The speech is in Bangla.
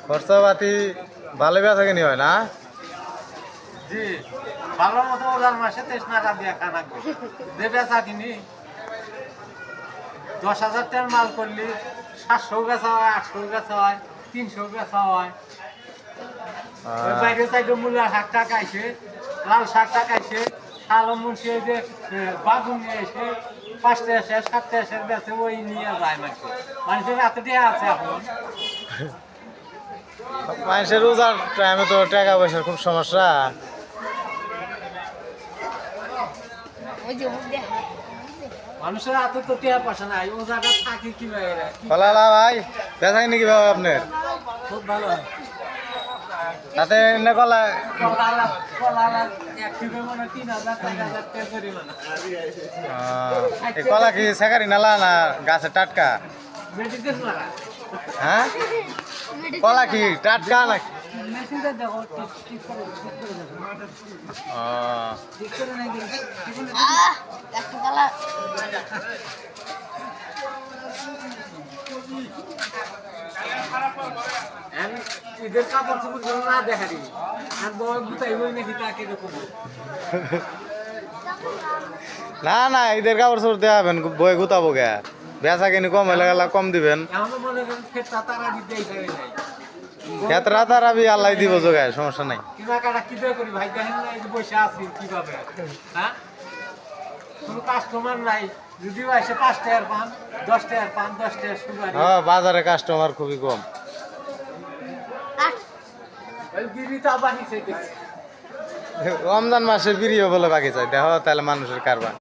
খরচাপাতি ভালো বেচা কিনি হয় না? জি ভালো মতো রোজার মাসে 23 টাকা দিয়ে খানা যে বেচা কিনি 10,000 টাকার মাল করলি 700 বেচা হয়, 800 বেচা হয়, 300 বেচা হয়। ওই বাইরে সাইডে মূলা শাক টাকা আইছে, লাল শাক টাকা আইছে, শালম মুন্সি এই যে বাগুন নিয়ে এসে 5 টাকা শেষ 7 টাকা শেষ বেচে ওই নিয়ে যায় মানুষের এত টাকা আছে এখন। মানুষের রোজার টাইমে তো টাকা পয়সার খুব সমস্যা। মানুষের হাতে তো টাকা পয়সা নাই, ও জায়গা থাকে কিভাবে? কলালা ভাই বেচা কিনি কিভাবে আপনার? খুব ভালো হয়। তাতে এনে কলা এই কলা কি সেকারি নালা না গাছের টাটকা? হ্যাঁ কলা কি টাটকা নাকি? ঈদের কাপড় চোপড় না দেখা দিবি আর বড় গুতাই বই নাকি তাকে দেখো না না ঈদের কাপড় চোপড় দেওয়া হবেন বই গুতাবো গে বেচা কিনি কম হলে গেলে কম দিবেন। এমন মনে করেন খেতা তারা দিতে নাই ক্ষেত্রা তারাবি আল্লাহ দিব যোগায় সমস্যা নাই। কিনা কাটা কি করি ভাই দেখেন না এই যে বসে আছি কিভাবে হ্যাঁ কোনো কাস্টমার নাই যদি এসে 5 টাকার পান 10 টাকার পান 10 টাকার সুগার হ্যাঁ বাজারে কাস্টমার খুবই কম। ওই বিড়িটা বাকি চাইতেছে রমজান মাসে বিড়িও বলে বাকি চাই দেখো তাহলে মানুষের কারবার।